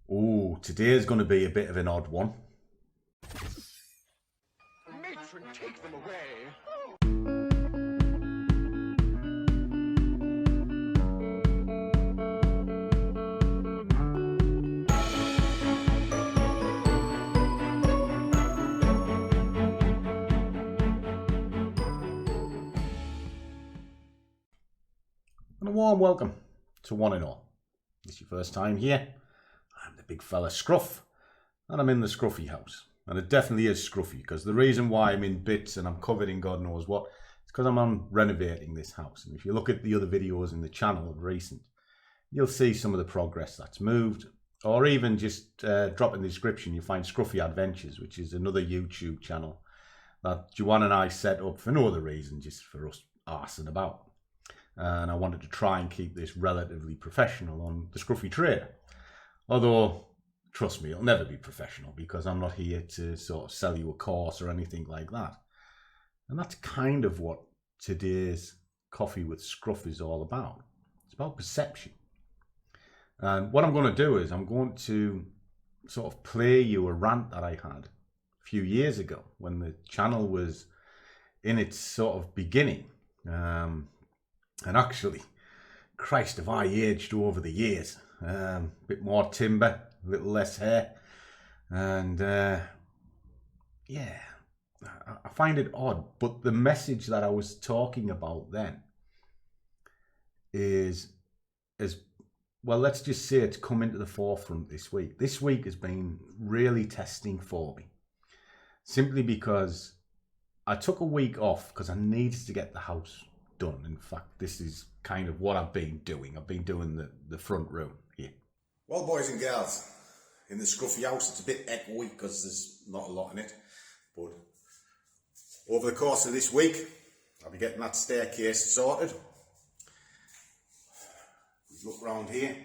Oh, today's going to be a bit of an odd one. Matron, take them away. And a warm welcome to one and all. If it's your first time here, I'm the big fella Scruff, and I'm in the Scruffy house. And it definitely is scruffy, because the reason why I'm in bits and I'm covered in God knows what, it's because I'm renovating this house. And if you look at the other videos in the channel of recent, you'll see some of the progress that's moved. Or even just drop in the description, you'll find Scruffy Adventures, which is another YouTube channel that Joanne and I set up for no other reason, just for us arsing about. And I wanted to try and keep this relatively professional on the Scruffy Trader. Although, trust me, it'll never be professional, because I'm not here to sort of sell you a course or anything like that. And that's kind of what today's Coffee with Scruff is all about. It's about perception. And what I'm going to do is I'm going to sort of play you a rant that I had a few years ago when the channel was in its sort of beginning. And actually, Christ, have I aged over the years. A bit more timber, a little less hair. And yeah, I find it odd. But the message that I was talking about then is, well, let's just say it's come into the forefront this week. This week has been really testing for me. Simply because I took a week off because I needed to get the house done. In fact, this is kind of what I've been doing. I've been doing the front room here. Well, boys and girls, in the Scruffy house, it's a bit echoey because there's not a lot in it. But over the course of this week, I'll be getting that staircase sorted. Look round here.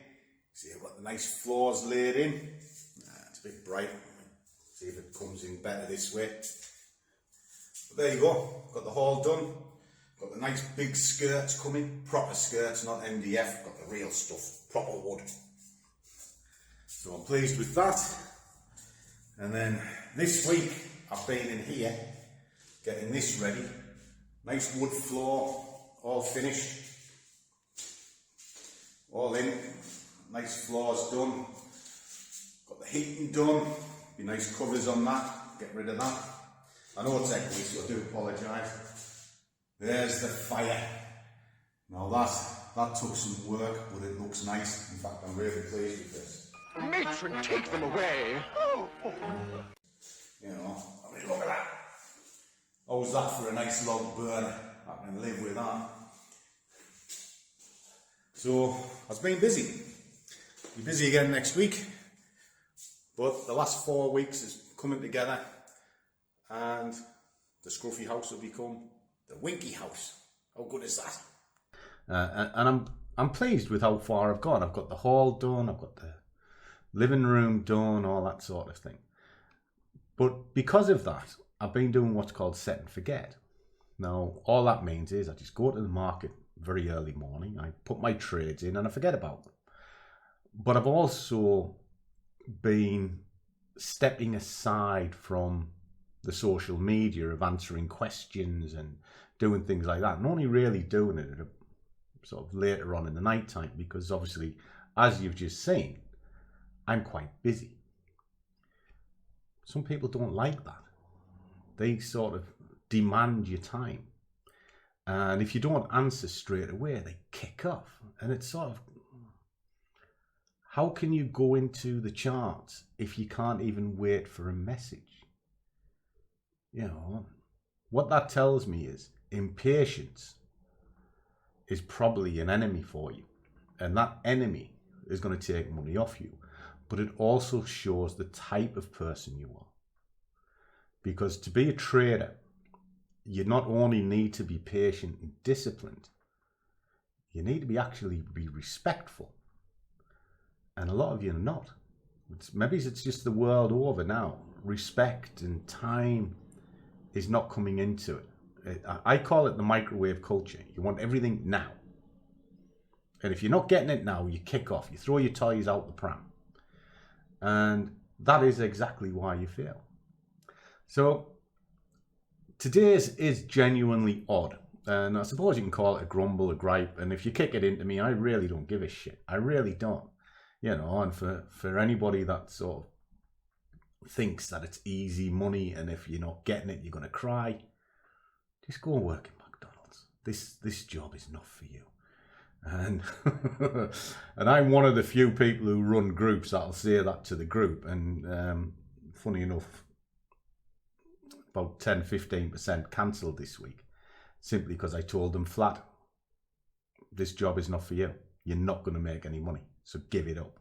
See, I've got the nice floors laid in. It's a bit bright. See if it comes in better this way. But there you go. Got the hall done. Got the nice big skirts coming, proper skirts, not MDF, got the real stuff, proper wood. So I'm pleased with that. And then this week I've been in here getting this ready. Nice wood floor, all finished. All in, nice floors done. Got the heating done, be nice covers on that, get rid of that. I know it's echoey, so I do apologise. There's the fire. Now that took some work, but it looks nice. In fact, I'm really pleased with this. Matron, take them away. You know, I mean, look at that. How's that for a nice log burner? I can live with that. So, I've been busy. I'll be busy again next week. But the last 4 weeks is coming together, and the Scruffy house will become the Winky house. How good is that? And I'm pleased with how far I've gone. I've got the hall done, I've got the living room done, all that sort of thing. But because of that, I've been doing what's called set and forget. Now, all that means is I just go to the market very early morning, I put my trades in and I forget about them. But I've also been stepping aside from the social media of answering questions and doing things like that, and only really doing it at sort of later on in the night time, because obviously, as you've just seen, I'm quite busy. Some people don't like that. They sort of demand your time, and if you don't answer straight away, they kick off. And it's sort of, how can you go into the charts if you can't even wait for a message? You know, what that tells me is impatience is probably an enemy for you. And that enemy is going to take money off you. But it also shows the type of person you are. Because to be a trader, you not only need to be patient and disciplined, you need to be respectful. And a lot of you are not. Maybe it's just the world over now. Respect and time is not coming into it. I call it the microwave culture. You want everything now. And if you're not getting it now, you kick off. You throw your toys out the pram. And that is exactly why you fail. So today's is genuinely odd. And I suppose you can call it a grumble, a gripe. And if you kick it into me, I really don't give a shit. I really don't. You know, and for anybody that sort of thinks that it's easy money and if you're not getting it, you're going to cry, just go and work in McDonald's. This job is not for you. And and I'm one of the few people who run groups that'll say that to the group. And funny enough, about 10-15% cancelled this week simply because I told them flat, this job is not for you. You're not going to make any money, so give it up,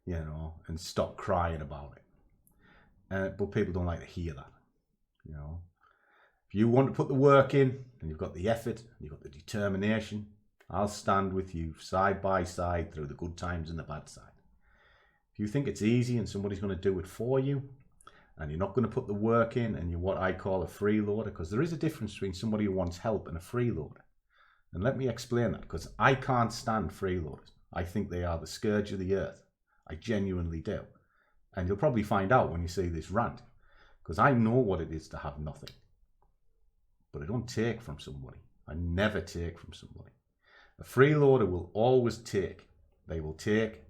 you know, and stop crying about it. But people don't like to hear that, you know. If you want to put the work in and you've got the effort, and you've got the determination, I'll stand with you side by side through the good times and the bad side. If you think it's easy and somebody's going to do it for you, and you're not going to put the work in, and you're what I call a freeloader, because there is a difference between somebody who wants help and a freeloader. And let me explain that, because I can't stand freeloaders. I think they are the scourge of the earth. I genuinely do. And you'll probably find out when you see this rant, because I know what it is to have nothing. But I don't take from somebody. I never take from somebody. A freeloader will always take. They will take.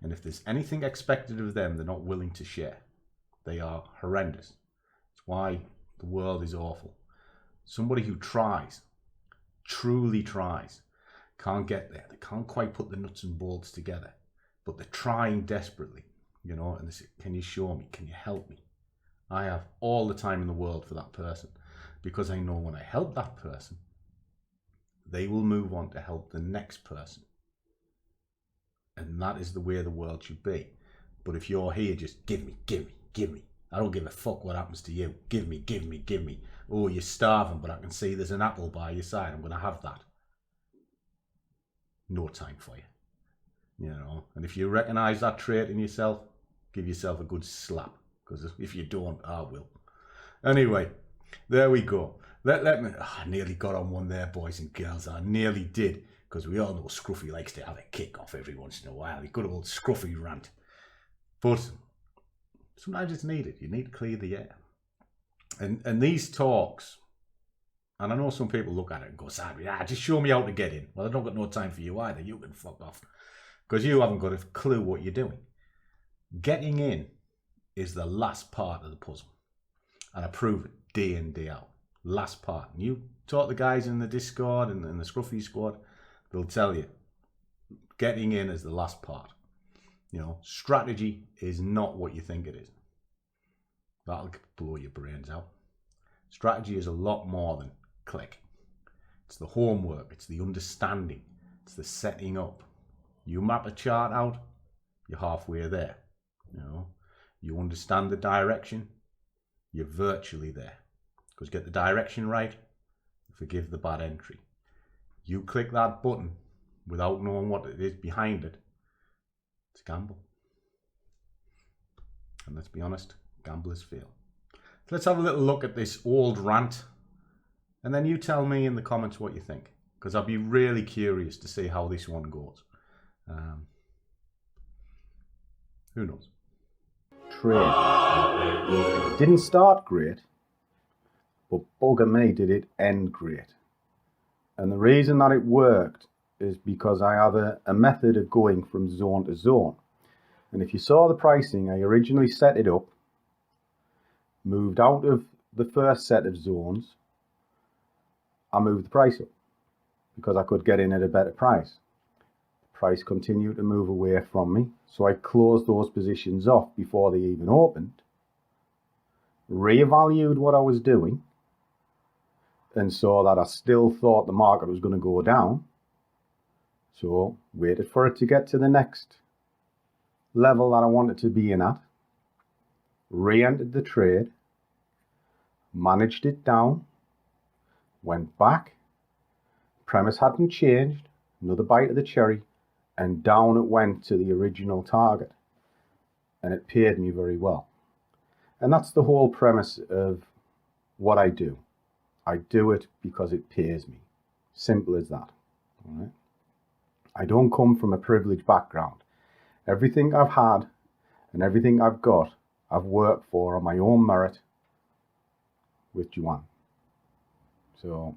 And if there's anything expected of them, they're not willing to share. They are horrendous. It's why the world is awful. Somebody who tries, truly tries, can't get there. They can't quite put the nuts and bolts together, but they're trying desperately, you know, and they say, can you show me? Can you help me? I have all the time in the world for that person, because I know when I help that person, they will move on to help the next person. And that is the way the world should be. But if you're here, just give me. I don't give a fuck what happens to you. Give me. Oh, you're starving, but I can see there's an apple by your side. I'm going to have that. No time for you. You know, and if you recognise that trait in yourself, give yourself a good slap. Because if you don't, I will. Anyway, there we go. Let me. I nearly got on one there, boys and girls. I nearly did. Because we all know Scruffy likes to have a kick off every once in a while. A good old Scruffy rant. But sometimes it's needed. You need to clear the air. And these talks, and I know some people look at it and go, Sadly, just show me how to get in. Well, I don't got no time for you either. You can fuck off. Because you haven't got a clue what you're doing. Getting in is the last part of the puzzle. And I prove it day in, day out. Last part. And you talk to the guys in the Discord and the Scruffy Squad, they'll tell you, getting in is the last part. You know, strategy is not what you think it is. That'll blow your brains out. Strategy is a lot more than click. It's the homework, it's the understanding, it's the setting up. You map a chart out, you're halfway there. You know, you understand the direction, you're virtually there. Because get the direction right, forgive the bad entry. You click that button without knowing what it is behind it, it's a gamble. And let's be honest, gamblers fail. So let's have a little look at this old rant, and then you tell me in the comments what you think, because I'll be really curious to see how this one goes. Who knows? Trade. Didn't start great, but bugger me did it end great. And the reason that it worked is because I have a method of going from zone to zone. And if you saw the pricing, I originally set it up, moved out of the first set of zones, I moved the price up because I could get in at a better price. The price continued to move away from me, so I closed those positions off before they even opened, reevaluated what I was doing, and saw that I still thought the market was going to go down. So waited for it to get to the next level that I wanted to be in at, re-entered the trade, managed it down, went back, premise hadn't changed, another bite of the cherry, and down it went to the original target. And it paid me very well. And that's the whole premise of what I do. I do it because it pays me. Simple as that. All right? I don't come from a privileged background. Everything I've had and everything I've got, I've worked for on my own merit with Juan. So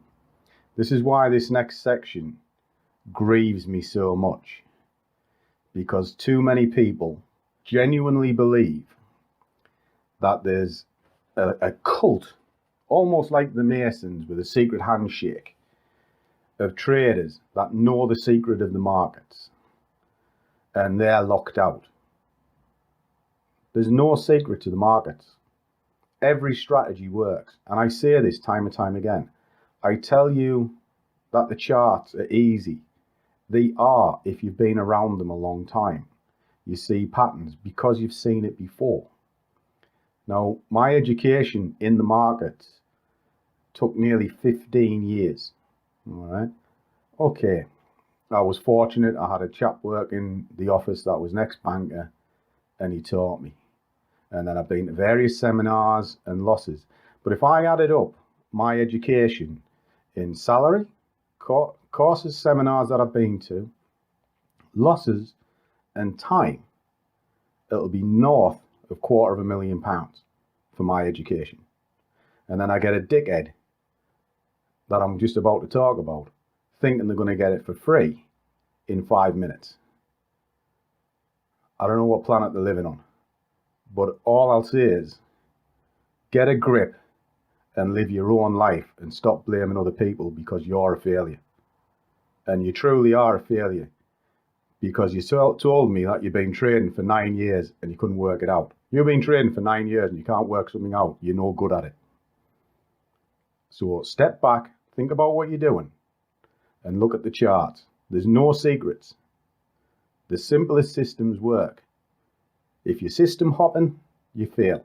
this is why this next section grieves me so much, because too many people genuinely believe that there's a cult, almost like the Masons with a secret handshake, of traders that know the secret of the markets and they're locked out. There's no secret to the markets. Every strategy works, and I say this time and time again. I tell you that the charts are easy. They are if you've been around them a long time. You see patterns because you've seen it before. Now, my education in the markets took nearly 15 years. All right. Okay. I was fortunate. I had a chap work in the office that was an ex-banker, and he taught me. And then I've been to various seminars and losses. But if I added up my education in salary, courses, seminars that I've been to, losses and time, it'll be north of £250,000 for my education. And then I get a dickhead that I'm just about to talk about thinking they're going to get it for free in 5 minutes. I don't know what planet they're living on, but all I'll say is get a grip and live your own life and stop blaming other people because you're a failure. And you truly are a failure, because you told me that you've been trading for 9 years and you couldn't work it out. You've been trading for 9 years and you can't work something out. You're no good at it. So step back, think about what you're doing, and look at the charts. There's no secrets. The simplest systems work. If you're system hopping, you fail.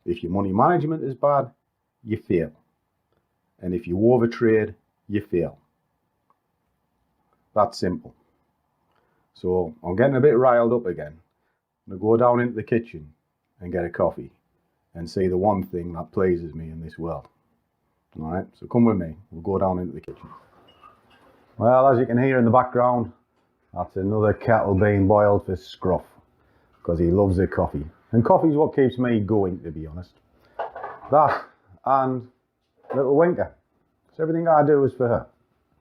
If your money management is bad, you fail. And if you overtrade, you fail. That's simple. So I'm getting a bit riled up again. I'm going to go down into the kitchen and get a coffee and see the one thing that pleases me in this world. All right, so come with me. We'll go down into the kitchen. Well, as you can hear in the background, that's another kettle being boiled for Scruff, because he loves a coffee. And coffee's what keeps me going, to be honest. That and little Winker. So everything I do is for her.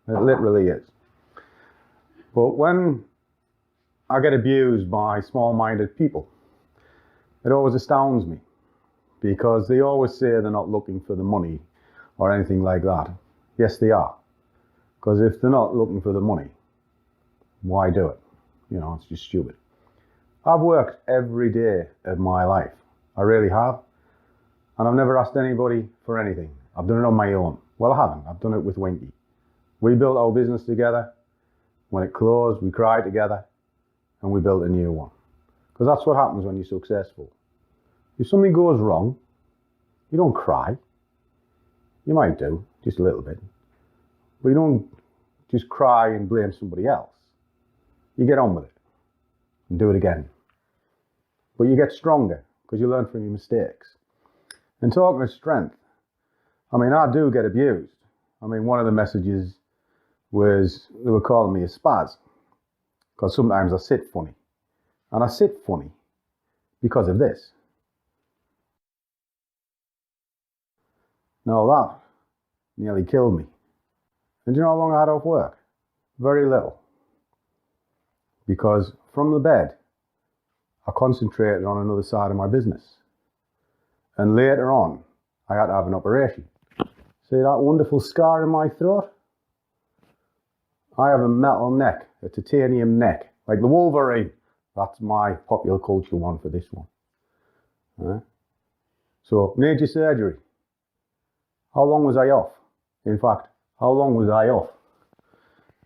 It literally is. But when I get abused by small-minded people, it always astounds me, because they always say they're not looking for the money or anything like that. Yes, they are. Because if they're not looking for the money, why do it? You know, it's just stupid. I've worked every day of my life. I really have. And I've never asked anybody for anything. I've done it on my own. Well, I haven't. I've done it with Winky. We built our business together. When it closed, we cried together, and we built a new one. Because that's what happens when you're successful. If something goes wrong, you don't cry. You might do, just a little bit. But you don't just cry and blame somebody else. You get on with it and do it again. But you get stronger because you learn from your mistakes. And talking of strength, I mean, I do get abused. I mean, one of the messages was they were calling me a spaz because sometimes I sit funny. And I sit funny because of this. Now that nearly killed me. And do you know how long I had off work? Very little. Because from the bed, I concentrated on another side of my business. And later on, I had to have an operation. See that wonderful scar in my throat? I have a metal neck, a titanium neck, like the Wolverine. That's my popular culture one for this one. Right? So, major surgery. How long was I off? In fact, how long was I off?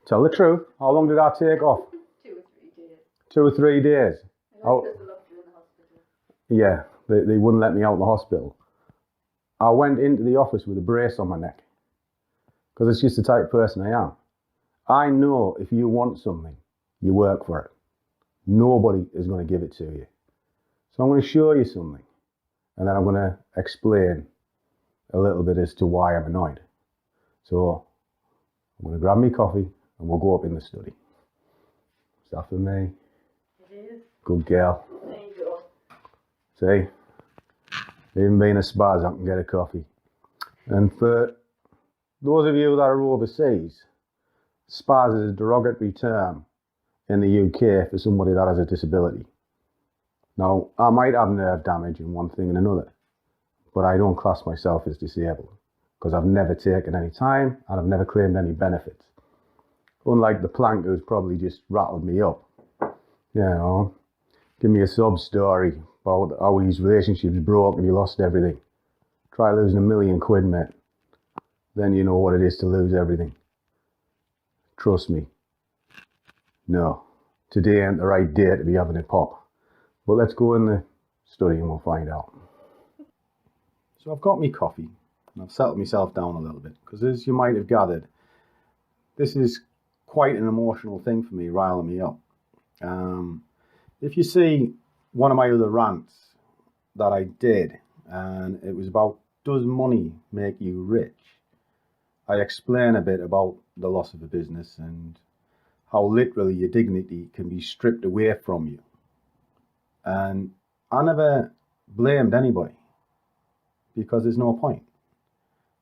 Tell the truth. How long did I take off? 2 or 3 days. 2 or 3 days. Oh. Because they locked you in the hospital. Yeah, they wouldn't let me out of the hospital. I went into the office with a brace on my neck. Because it's just the type of person I am. I know if you want something, you work for it. Nobody is going to give it to you. So I'm going to show you something. And then I'm going to explain a little bit as to why I'm annoyed. So I'm going to grab me coffee and we'll go up in the study. Is that for me? It Cheers. Good girl. There you go. See? Even being a spaz, I can get a coffee. And for those of you that are overseas, spaz is a derogatory term in the UK for somebody that has a disability. Now, I might have nerve damage in one thing and another, but I don't class myself as disabled because I've never taken any time and I've never claimed any benefits. Unlike the plank who's probably just rattled me up. You know, give me a sub story about how his relationships broke and he lost everything. Try losing £1 million, mate. Then you know what it is to lose everything. Trust me. No, today ain't the right day to be having a pop. But let's go in the study and we'll find out. So I've got me coffee and I've settled myself down a little bit because, as you might have gathered, this is quite an emotional thing for me, riling me up. If you see one of my other rants that I did, and it was about, does money make you rich? I explain a bit about the loss of a business and how literally your dignity can be stripped away from you. And I never blamed anybody because there's no point.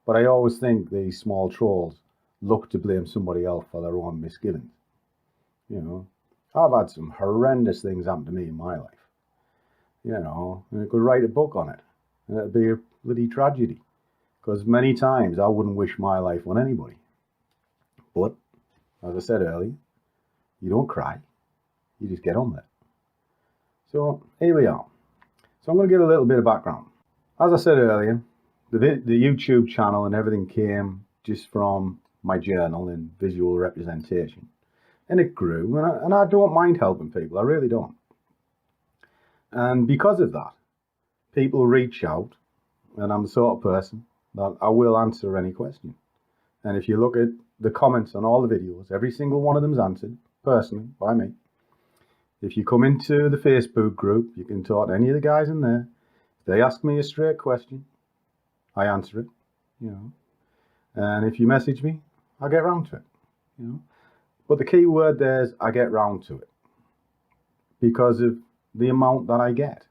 But I always think these small trolls look to blame somebody else for their own misgivings. You know, I've had some horrendous things happen to me in my life. You know, and I could write a book on it and it'd be a bloody tragedy. Because many times I wouldn't wish my life on anybody. But, as I said earlier, you don't cry, you just get on with it. So, here we are. So I'm going to give a little bit of background. As I said earlier, the YouTube channel and everything came just from my journal and visual representation. And it grew, and I don't mind helping people, I really don't. And because of that, people reach out, and I'm the sort of person that I will answer any question. And if you look at the comments on all the videos, every single one of them's answered, personally, by me. If you come into the Facebook group, you can talk to any of the guys in there. If they ask me a straight question, I answer it, you know. And if you message me, I get round to it, you know. But the key word there is I get round to it because of the amount that I get.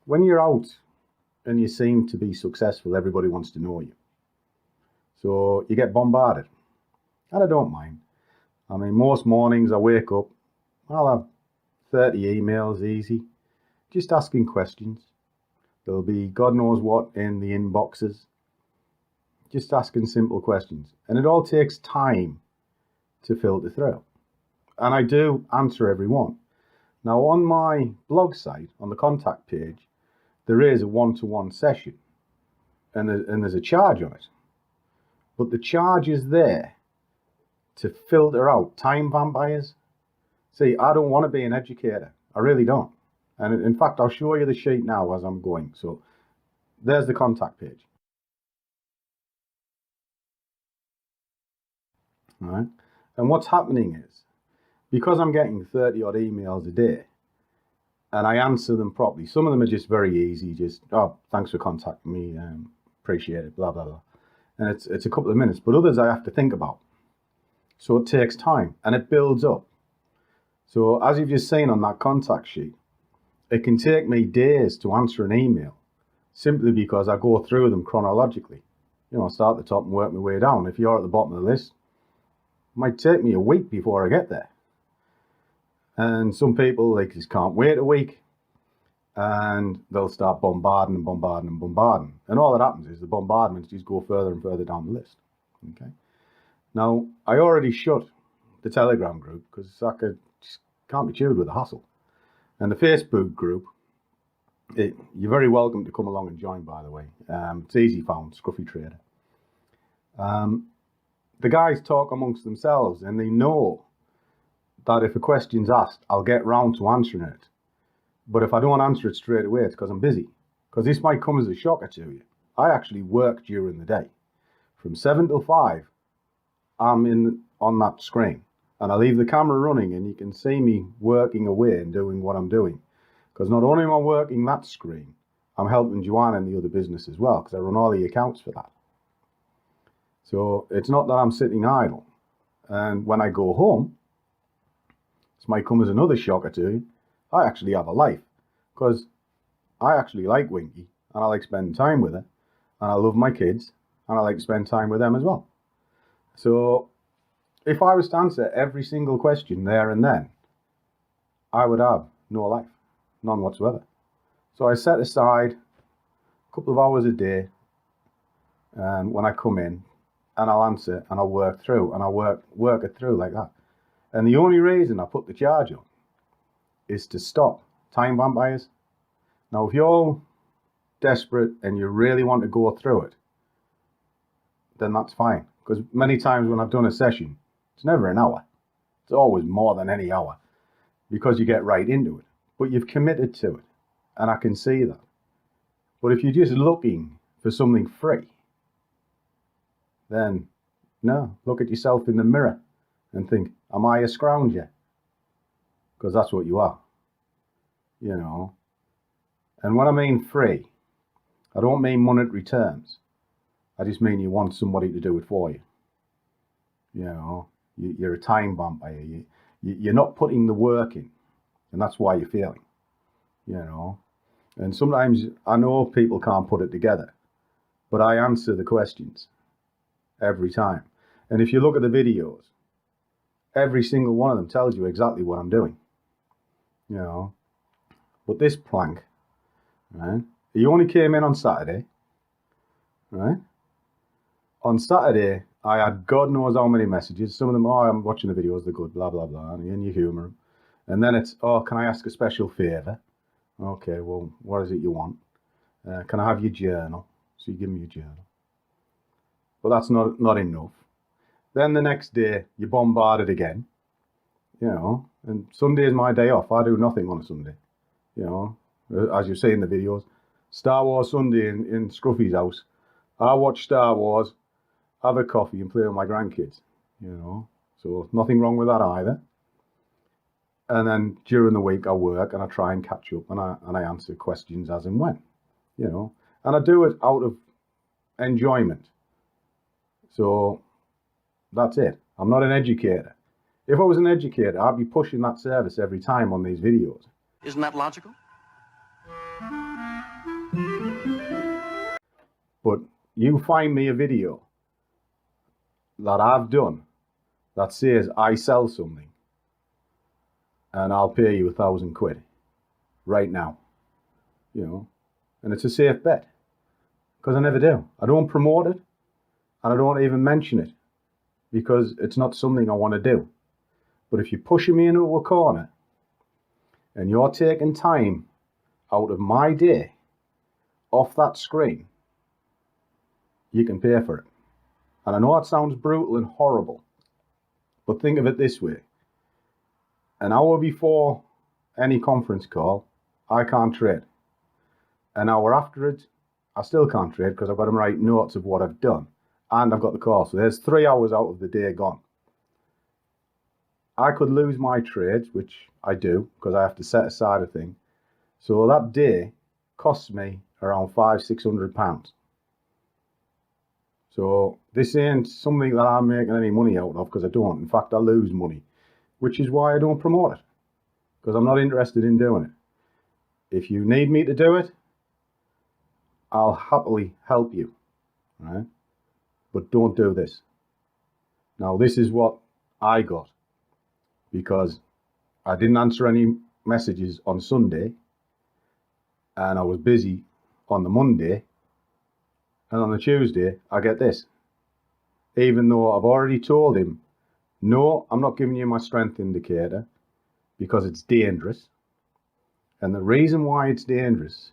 When you're out and you seem to be successful, everybody wants to know you. So you get bombarded. And I don't mind. I mean, most mornings I wake up, I'll have 30 emails easy, just asking questions. There'll be God knows what in the inboxes, just asking simple questions. And it all takes time to filter through. And I do answer every one. Now on my blog site, on the contact page, there is a one-to-one session and there's a charge on it. But the charge is there to filter out time vampires. See, I don't want to be an educator. I really don't. And in fact, I'll show you the sheet now as I'm going. So there's the contact page. All right. And what's happening is, because I'm getting 30 odd emails a day, and I answer them properly, some of them are just very easy, just, oh, thanks for contacting me, appreciate it, blah, blah, blah. And it's a couple of minutes, but others I have to think about. So it takes time, and it builds up. So as you've just seen on that contact sheet, it can take me days to answer an email, simply because I go through them chronologically. You know, I start at the top and work my way down. If you're at the bottom of the list, it might take me a week before I get there. And some people, they just can't wait a week, and they'll start bombarding and bombarding and bombarding. And all that happens is the bombardments just go further and further down the list. Okay. Now, I already shut the Telegram group because I just can't be chilled with the hassle. And the Facebook group, you're very welcome to come along and join, by the way. It's easy found, Scruffy Trader. The guys talk amongst themselves and they know that if a question's asked, I'll get round to answering it. But if I don't answer it straight away, it's because I'm busy. Because this might come as a shocker to you. I actually work during the day. From 7 till 5, I'm on that screen. And I leave the camera running and you can see me working away and doing what I'm doing. Because not only am I working that screen, I'm helping Joanne and the other business as well, because I run all the accounts for that. So it's not that I'm sitting idle. And when I go home, this might come as another shocker to you, I actually have a life, because I actually like Winky, and I like spending time with her, and I love my kids, and I like to spend time with them as well. So if I was to answer every single question there and then, I would have no life, none whatsoever. So I set aside a couple of hours a day when I come in, and I'll answer, and I'll work through, and I'll work it through like that. And the only reason I put the charge on is to stop time vampires. Now, if you're desperate and you really want to go through it, then that's fine. Because many times when I've done a session, it's never an hour. It's always more than any hour, because you get right into it. But you've committed to it, and I can see that. But if you're just looking for something free, then no, look at yourself in the mirror and think, am I a scrounger? Because that's what you are, you know. And when I mean free, I don't mean monetary terms. I just mean you want somebody to do it for you. You know, you're a time vampire. You're not putting the work in, and that's why you're failing, you know. And sometimes I know people can't put it together, but I answer the questions every time. And if you look at the videos, every single one of them tells you exactly what I'm doing, you know. But this plank, right, he only came in on Saturday, right? On Saturday, I had God knows how many messages. Some of them, oh, I'm watching the videos, they're good, blah, blah, blah, and you humour them. And then it's, oh, can I ask a special favour? Okay, well, what is it you want? Can I have your journal? So you give me your journal. But that's not enough. Then the next day, you're bombarded again, you know, and Sunday is my day off. I do nothing on a Sunday, you know, as you see in the videos. Star Wars Sunday in Scruffy's house. I watch Star Wars, have a coffee and play with my grandkids, you know, so nothing wrong with that either. And then during the week I work and I try and catch up, and I answer questions as and when, you know, and I do it out of enjoyment. So that's it. I'm not an educator. If I was an educator, I'd be pushing that service every time on these videos. Isn't that logical? But you find me a video that I've done that says I sell something, and I'll pay you £1,000 right now, you know, and it's a safe bet, because I never do. I don't promote it, and I don't even mention it, because it's not something I want to do. But if you're pushing me into a corner and you're taking time out of my day off that screen, you can pay for it. And I know it sounds brutal and horrible, but think of it this way. An hour before any conference call, I can't trade. An hour after it, I still can't trade, because I've got to write notes of what I've done, and I've got the call. So there's 3 hours out of the day gone. I could lose my trades, which I do, because I have to set aside a thing. So that day costs me around £500-600. So this ain't something that I'm making any money out of, because I don't. In fact, I lose money, which is why I don't promote it, because I'm not interested in doing it. If you need me to do it, I'll happily help you, right? But don't do this. Now, this is what I got, because I didn't answer any messages on Sunday, and I was busy on the Monday, and on the Tuesday, I get this. Even though I've already told him, no, I'm not giving you my strength indicator, because it's dangerous. And the reason why it's dangerous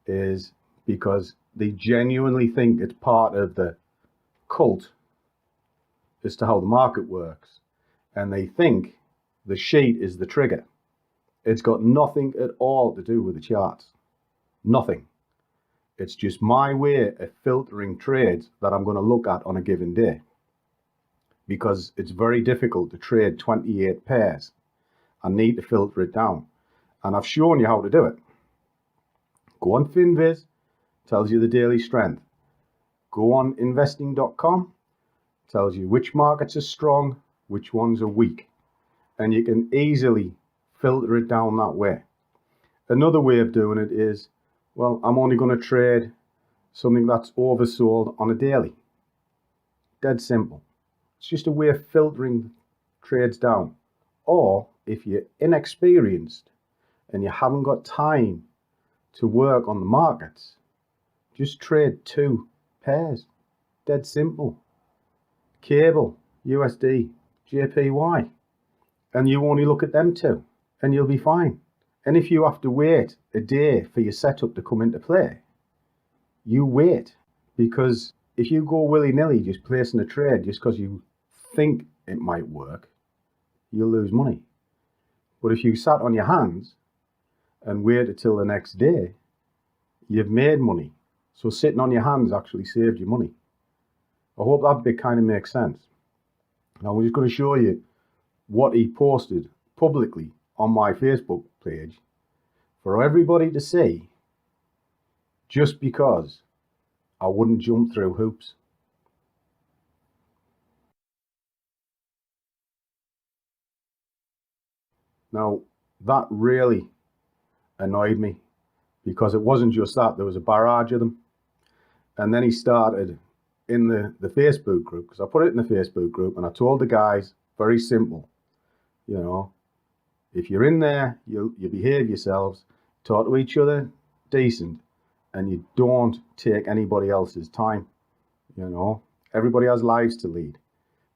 is because they genuinely think it's part of the cult as to how the market works. And they think the sheet is the trigger. It's got nothing at all to do with the charts. Nothing. It's just my way of filtering trades that I'm going to look at on a given day. Because it's very difficult to trade 28 pairs. I need to filter it down. And I've shown you how to do it. Go on FinViz, tells you the daily strength. Go on investing.com, tells you which markets are strong, which ones are weak. And you can easily filter it down that way. Another way of doing it is, well, I'm only going to trade something that's oversold on a daily. Dead simple. It's just a way of filtering trades down. Or if you're inexperienced and you haven't got time to work on the markets, just trade 2 pairs. Dead simple. Cable, USD, JPY. And you only look at them 2 and you'll be fine. And if you have to wait a day for your setup to come into play, you wait. Because if you go willy-nilly just placing a trade just because you think it might work, you'll lose money. But if you sat on your hands and waited until the next day, you've made money. So sitting on your hands actually saved you money. I hope that bit kind of makes sense. Now we're just going to show you what he posted publicly on my Facebook page for everybody to see, just because I wouldn't jump through hoops. Now that really annoyed me, because it wasn't just that, there was a barrage of them. And then he started in the Facebook group, because I put it in the Facebook group and I told the guys, very simple, you know, if you're in there, you behave yourselves, talk to each other decent, and you don't take anybody else's time. You know, everybody has lives to lead.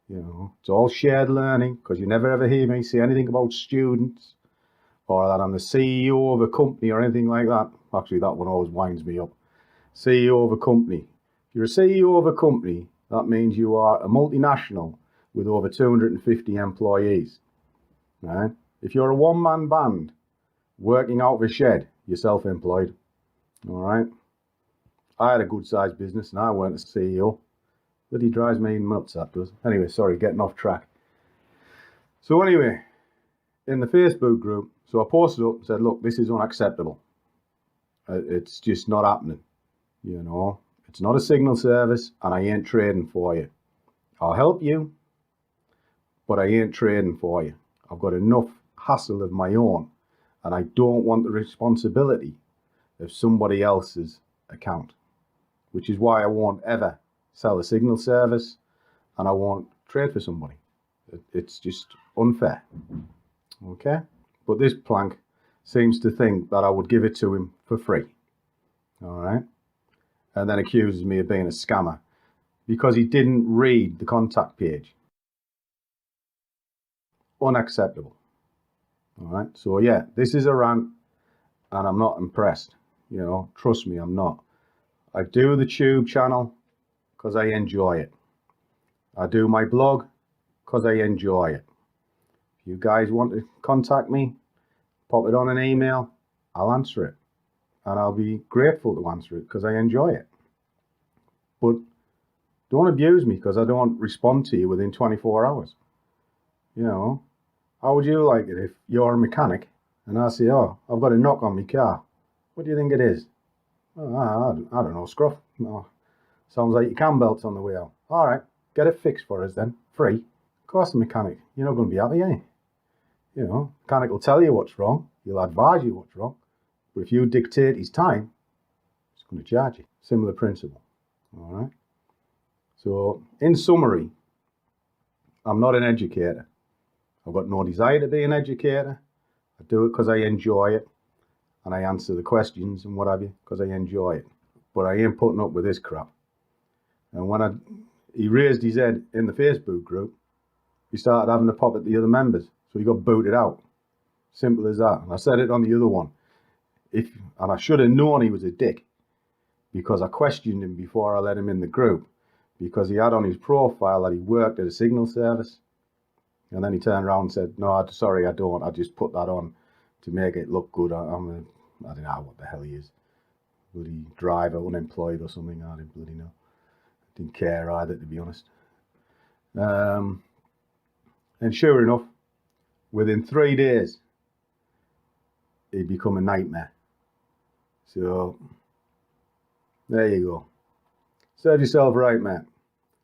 You know, it's all shared learning, because you never ever hear me say anything about students or that I'm the CEO of a company or anything like that. Actually, that one always winds me up. CEO of a company. If you're a CEO of a company, that means you are a multinational with over 250 employees. Right? If you're a one-man band working out of a shed, you're self-employed. All right? I had a good-sized business and I weren't a CEO. But he drives me nuts, that does. Anyway, sorry, getting off track. So anyway, in the Facebook group, so I posted up and said, look, this is unacceptable. It's just not happening. You know, it's not a signal service and I ain't trading for you. I'll help you, but I ain't trading for you. I've got enough hassle of my own and I don't want the responsibility of somebody else's account, which is why I won't ever sell a signal service and I won't trade for somebody. It's just unfair. Okay? But this plank seems to think that I would give it to him for free. All right? And then accuses me of being a scammer because he didn't read the contact page. Unacceptable. All right? So yeah, this is a rant and I'm not impressed. You know, trust me, I'm not. I do the tube channel because I enjoy it. I do my blog because I enjoy it. If you guys want to contact me, pop it on an email, I'll answer it. And I'll be grateful to answer it because I enjoy it. But don't abuse me because I don't respond to you within 24 hours. You know, how would you like it if you're a mechanic and I say, oh, I've got a knock on my car. What do you think it is? Oh, I don't know, scruff. Oh, sounds like your cam belt's on the wheel. All right, get it fixed for us then, free. Of course, the mechanic, you're not going to be happy, are you? You know, mechanic will tell you what's wrong. He'll advise you what's wrong. But if you dictate his time, he's going to charge you. Similar principle. All right. So, in summary, I'm not an educator. I've got no desire to be an educator. I do it because I enjoy it. And I answer the questions and what have you because I enjoy it. But I ain't putting up with this crap. And when he raised his head in the Facebook group, he started having a pop at the other members. So he got booted out. Simple as that. And I said it on the other one. And I should have known he was a dick because I questioned him before I let him in the group because he had on his profile that he worked at a signal service. And then he turned around and said, no, sorry, I don't. I just put that on to make it look good. I don't know what the hell he is. Bloody driver, unemployed or something. I didn't bloody know. Didn't care either, to be honest. And sure enough, within 3 days, he'd become a nightmare. So, there you go. Serve yourself right, mate.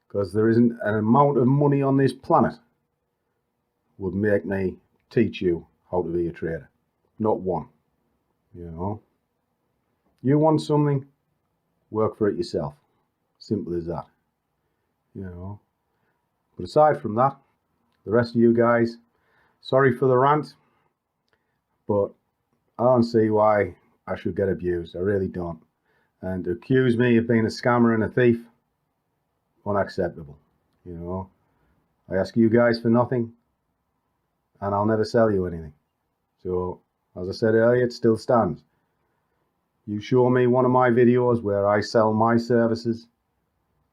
Because there isn't an amount of money on this planet would make me teach you how to be a trader. Not one. You know, you want something, work for it yourself. Simple as that. You know, but aside from that, the rest of you guys, sorry for the rant, but I don't see why I should get abused. I really don't. And to accuse me of being a scammer and a thief, unacceptable. You know, I ask you guys for nothing, and I'll never sell you anything. So, as I said earlier, it still stands. You show me one of my videos where I sell my services,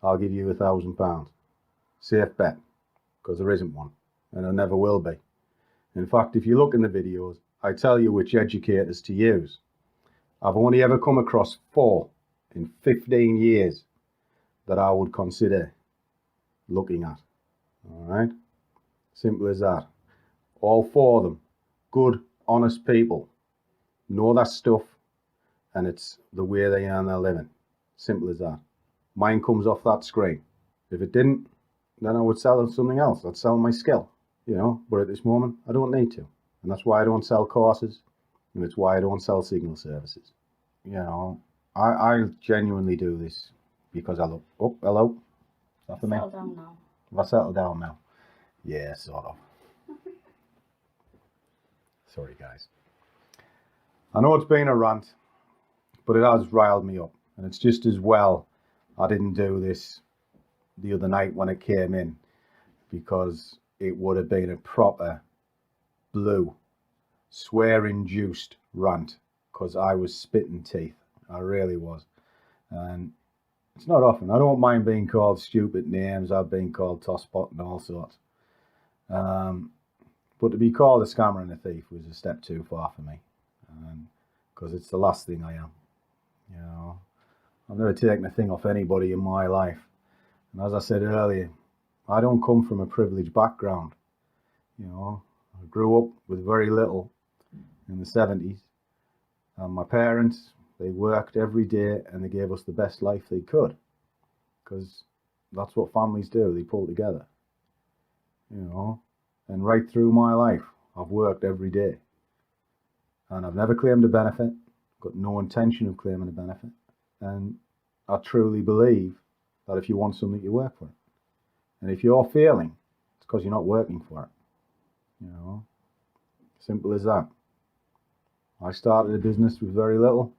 I'll give you £1,000. Safe bet, because there isn't one, and there never will be. In fact, if you look in the videos, I tell you which educators to use. I've only ever come across 4 in 15 years that I would consider looking at. Alright? Simple as that. All 4 of them, good, honest people. Know their stuff, and it's the way they earn their living. Simple as that. Mine comes off that screen. If it didn't, then I would sell something else. I'd sell my skill, you know, but at this moment, I don't need to. And that's why I don't sell courses, and it's why I don't sell signal services. You know, I genuinely do this because I look, oh, hello. Is that for me? Settle down now. Have I settled down now? Yeah, sort of. Sorry, guys. I know it's been a rant, but it has riled me up. And it's just as well I didn't do this the other night when it came in, because it would have been a proper blue, swear-induced rant, because I was spitting teeth. I really was. And it's not often. I don't mind being called stupid names. I've been called tosspot and all sorts. But to be called a scammer and a thief was a step too far for me. Because it's the last thing I am. You know, I've never taken a thing off anybody in my life. And as I said earlier, I don't come from a privileged background. You know, I grew up with very little in the 70s. And my parents, they worked every day and they gave us the best life they could. Because that's what families do, they pull together. You know, and right through my life, I've worked every day. And I've never claimed a benefit, got no intention of claiming a benefit. And I truly believe that if you want something, you work for it. And if you're failing, it's because you're not working for it. You know, simple as that. I started a business with very little,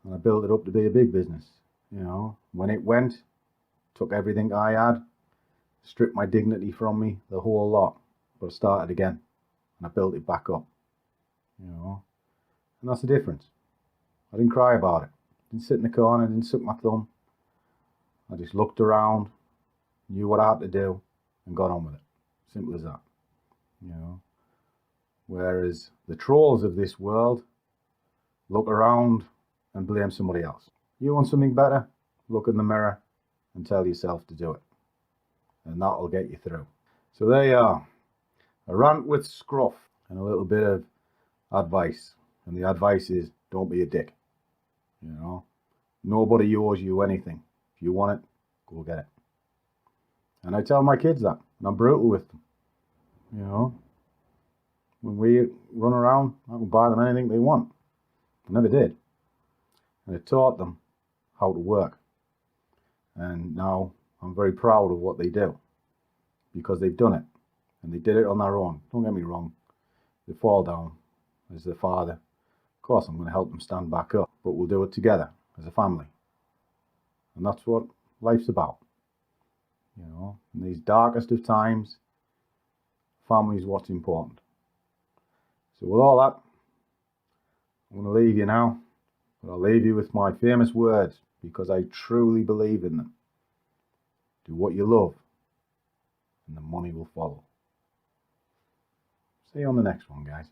and I built it up to be a big business. You know, when it went, took everything I had, stripped my dignity from me, the whole lot. But I started again, and I built it back up. You know, and that's the difference. I didn't cry about it. Didn't sit in the corner, didn't suck my thumb. I just looked around, knew what I had to do, and got on with it. Simple as that. You know. Whereas the trolls of this world look around and blame somebody else. You want something better? Look in the mirror and tell yourself to do it. And that'll get you through. So there you are. A rant with Scruff and a little bit of advice. And the advice is, don't be a dick. You know, nobody owes you anything. If you want it, go get it. And I tell my kids that, and I'm brutal with them. You know, when we run around, I can buy them anything they want. I never did. And I taught them how to work. And now I'm very proud of what they do, because they've done it. And they did it on their own. Don't get me wrong. They fall down as their father. Of course, I'm going to help them stand back up, but we'll do it together as a family. And that's what life's about. You know, in these darkest of times, family is what's important. So with all that, I'm going to leave you now, but I'll leave you with my famous words, because I truly believe in them. Do what you love, and the money will follow. See you on the next one, guys.